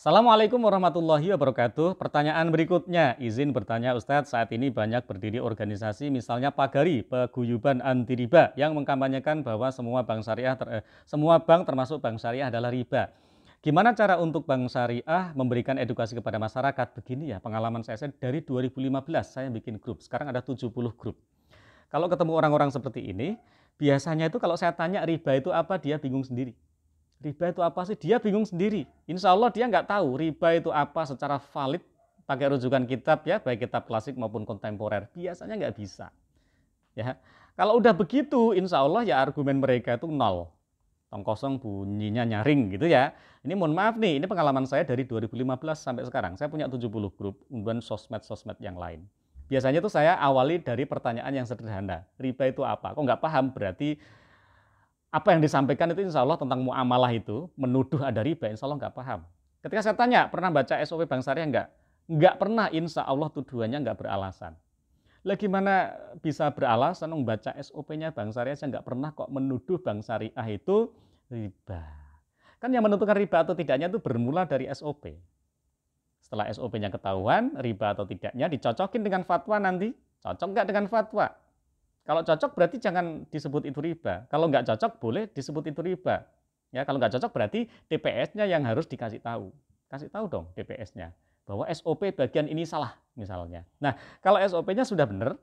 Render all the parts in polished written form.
Assalamualaikum warahmatullahi wabarakatuh. Pertanyaan berikutnya, izin bertanya Ustadz, saat ini banyak berdiri organisasi misalnya Pagari, Paguyuban Anti Riba, yang mengkampanyekan bahwa semua bank termasuk bank syariah adalah riba. Gimana cara untuk bank syariah memberikan edukasi kepada masyarakat? Begini ya, pengalaman saya dari 2015 saya bikin grup, sekarang ada 70 grup. Kalau ketemu orang-orang seperti ini, biasanya itu kalau saya tanya riba itu apa, dia bingung sendiri. Riba itu apa sih? Dia bingung sendiri. Insya Allah dia nggak tahu riba itu apa secara valid pakai rujukan kitab ya, baik kitab klasik maupun kontemporer. Biasanya nggak bisa. Ya, kalau udah begitu, insya Allah ya argumen mereka itu nol. Tong kosong bunyinya nyaring gitu ya. Ini mohon maaf nih, ini pengalaman saya dari 2015 sampai sekarang. Saya punya 70 grup, kemudian sosmed-sosmed yang lain. Biasanya tuh saya awali dari pertanyaan yang sederhana. Riba itu apa? Kok nggak paham? Berarti apa yang disampaikan itu insya Allah tentang muamalah itu, menuduh ada riba, insya Allah nggak paham. Ketika saya tanya, pernah baca SOP Bank Syariah nggak? Nggak pernah, insya Allah tuduhannya nggak beralasan. Lah gimana bisa beralasan membaca SOP-nya Bank Syariah, saya nggak pernah kok menuduh Bank Syariah itu riba. Kan yang menentukan riba atau tidaknya itu bermula dari SOP. Setelah SOP-nya ketahuan, riba atau tidaknya dicocokin dengan fatwa nanti. Cocok nggak dengan fatwa? Kalau cocok berarti jangan disebut itu riba. Kalau nggak cocok boleh disebut itu riba. Ya, kalau nggak cocok berarti DPS-nya yang harus dikasih tahu. Kasih tahu dong DPS-nya bahwa SOP bagian ini salah misalnya. Nah, kalau SOP-nya sudah benar,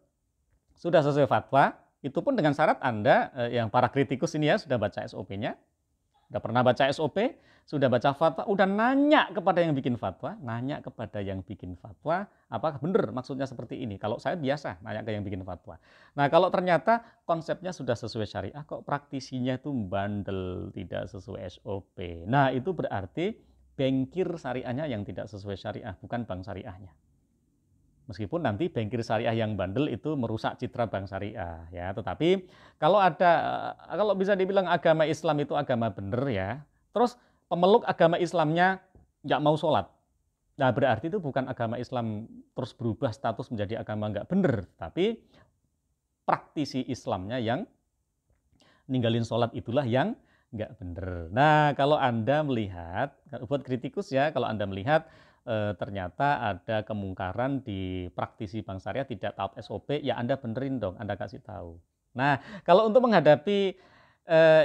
sudah sesuai fatwa, itu pun dengan syarat Anda yang para kritikus ini ya sudah baca SOP-nya, udah pernah baca SOP, sudah baca fatwa, udah nanya kepada yang bikin fatwa, apakah benar maksudnya seperti ini? Kalau saya biasa nanya ke yang bikin fatwa. Nah, kalau ternyata konsepnya sudah sesuai syariah, kok praktisinya itu bandel, tidak sesuai SOP. Nah, itu berarti bankir syariahnya yang tidak sesuai syariah, bukan bank syariahnya. Meskipun nanti bankir syariah yang bandel itu merusak citra bank syariah ya, tetapi kalau bisa dibilang agama Islam itu agama bener ya, terus pemeluk agama Islamnya nggak mau sholat. Nah, berarti itu bukan agama Islam terus berubah status menjadi agama nggak bener, tapi praktisi Islamnya yang ninggalin sholat itulah yang nggak bener. Nah, kalau Anda melihat, buat kritikus ya, kalau Anda melihat ternyata ada kemungkaran di praktisi bank syariah tidak taat SOP, ya Anda benerin dong, Anda kasih tahu. Nah, kalau untuk menghadapi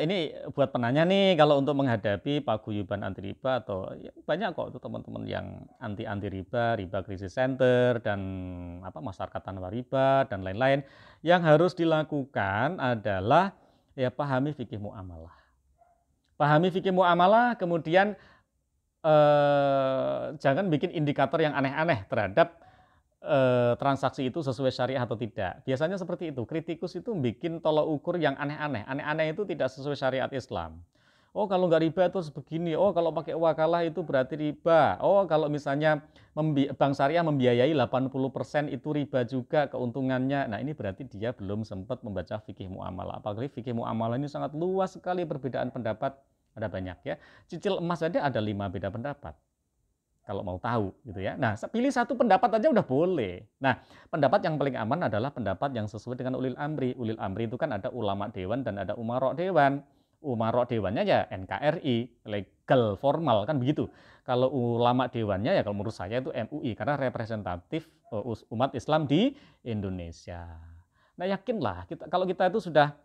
ini buat penanya nih, kalau untuk menghadapi paguyuban anti riba atau ya, banyak kok itu teman-teman yang anti riba, riba krisis center dan masyarakat tanpa riba dan lain-lain, yang harus dilakukan adalah ya pahami fikih muamalah. Pahami fikih muamalah, kemudian jangan bikin indikator yang aneh-aneh terhadap transaksi itu sesuai syariah atau tidak. Biasanya seperti itu. Kritikus itu bikin tolok ukur yang aneh-aneh. Aneh-aneh itu tidak sesuai syariat Islam. Oh, kalau nggak riba itu sebegini. Oh, kalau pakai wakalah itu berarti riba. Oh, kalau misalnya bank syariah membiayai 80% itu riba juga keuntungannya. Nah, ini berarti dia belum sempat membaca fikih muamalah. Apalagi fikih muamalah ini sangat luas sekali perbedaan pendapat. Ada banyak ya. Cicil emas saja ada 5 beda pendapat. Kalau mau tahu gitu ya. Nah, pilih satu pendapat aja udah boleh. Nah, pendapat yang paling aman adalah pendapat yang sesuai dengan ulil amri. Ulil amri itu kan ada ulama dewan dan ada umarok dewan. Umarok dewannya ya NKRI, legal formal kan begitu. Kalau ulama dewannya ya kalau menurut saya itu MUI karena representatif umat Islam di Indonesia. Nah, yakinlah kalau kita itu sudah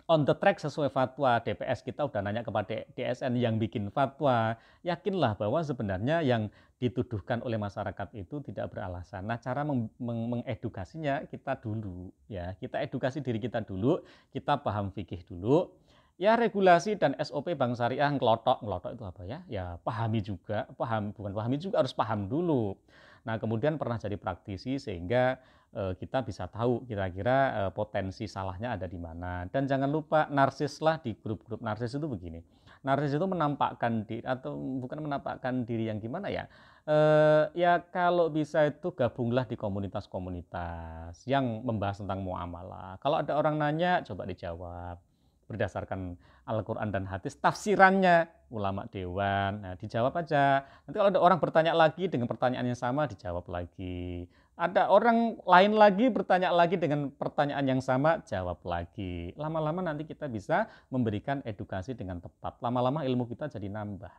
on the track sesuai fatwa DPS, kita udah nanya kepada DSN yang bikin fatwa, yakinlah bahwa sebenarnya yang dituduhkan oleh masyarakat itu tidak beralasan. Nah, cara mengedukasinya kita dulu ya, kita edukasi diri kita dulu, kita paham fikih dulu. Ya, regulasi dan SOP Bank Syariah ngelotok itu apa ya? Ya pahami juga, bukan pahami juga, harus paham dulu. Nah, kemudian pernah jadi praktisi sehingga kita bisa tahu kira-kira potensi salahnya ada di mana. Dan jangan lupa narsislah di grup-grup narsis itu begini. Narsis itu menampakkan diri atau bukan menampakkan diri yang gimana ya? Ya kalau bisa itu gabunglah di komunitas-komunitas yang membahas tentang muamalah. Kalau ada orang nanya, coba dijawab berdasarkan Al-Quran dan hadis, tafsirannya ulama dewan. Nah, dijawab aja. Nanti kalau ada orang bertanya lagi dengan pertanyaan yang sama, dijawab lagi. Ada orang lain lagi bertanya lagi dengan pertanyaan yang sama, jawab lagi. Lama-lama nanti kita bisa memberikan edukasi dengan tepat. Lama-lama ilmu kita jadi nambah.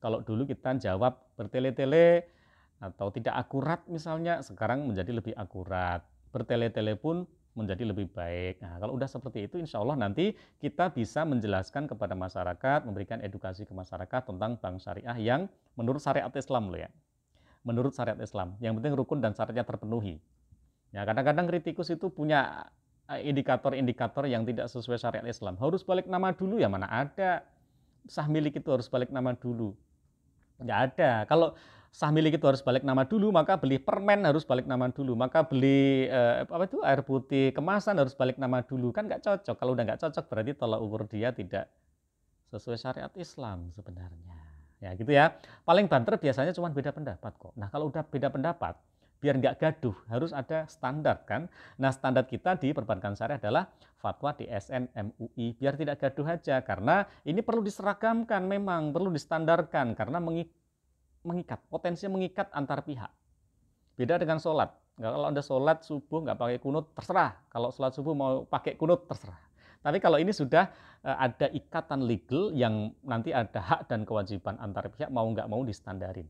Kalau dulu kita jawab bertele-tele atau tidak akurat misalnya, sekarang menjadi lebih akurat. Bertele-tele pun menjadi lebih baik. Nah, kalau udah seperti itu, insya Allah nanti kita bisa menjelaskan kepada masyarakat, memberikan edukasi ke masyarakat tentang bank syariah yang menurut syariat Islam loh ya. Menurut syariat Islam, yang penting rukun dan syaratnya terpenuhi. Ya, kadang-kadang kritikus itu punya indikator-indikator yang tidak sesuai syariat Islam. Harus balik nama dulu, ya mana ada sah milik itu harus balik nama dulu. Nggak ada. Kalau sah milik itu harus balik nama dulu, maka beli permen harus balik nama dulu, maka beli air putih kemasan harus balik nama dulu. Kan nggak cocok. Kalau udah nggak cocok berarti tolak ukur dia tidak sesuai syariat Islam sebenarnya. Ya gitu ya. Paling banter biasanya cuma beda pendapat kok. Nah kalau udah beda pendapat, biar nggak gaduh, harus ada standar kan. Nah standar kita di perbankan syariah adalah fatwa DSN MUI, biar tidak gaduh aja. Karena ini perlu diseragamkan memang, perlu distandarkan, karena mengikat, potensinya mengikat antar pihak. Beda dengan sholat. Kalau Anda sholat subuh nggak pakai kunut, terserah. Kalau sholat subuh mau pakai kunut, terserah. Tapi kalau ini sudah ada ikatan legal yang nanti ada hak dan kewajiban antar pihak, mau nggak mau distandarin.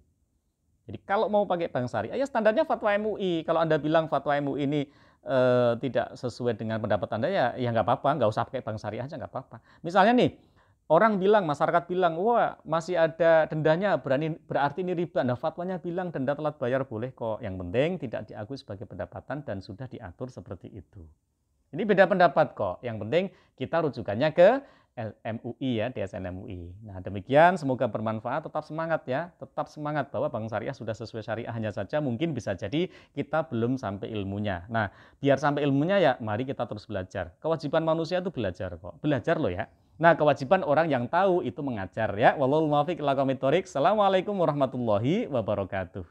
Jadi kalau mau pakai bank syariah, ya standarnya fatwa MUI. Kalau Anda bilang fatwa MUI ini tidak sesuai dengan pendapat Anda, ya nggak apa-apa, nggak usah pakai bank syariah aja, nggak apa-apa. Misalnya nih, orang bilang, masyarakat bilang, wah masih ada dendanya, berarti ini riba. Nah fatwanya bilang denda telat bayar boleh kok. Yang penting tidak diakui sebagai pendapatan dan sudah diatur seperti itu. Ini beda pendapat kok. Yang penting kita rujukannya ke MUI ya, DSN MUI. Nah demikian, semoga bermanfaat. Tetap semangat ya, tetap semangat bahwa bank syariah sudah sesuai syariah. Hanya saja mungkin bisa jadi kita belum sampai ilmunya. Nah biar sampai ilmunya ya mari kita terus belajar. Kewajiban manusia itu belajar kok, belajar loh ya. Nah kewajiban orang yang tahu itu mengajar ya. Wallahul muwaffiq ila aqwamit thoriq. Assalamualaikum warahmatullahi wabarakatuh.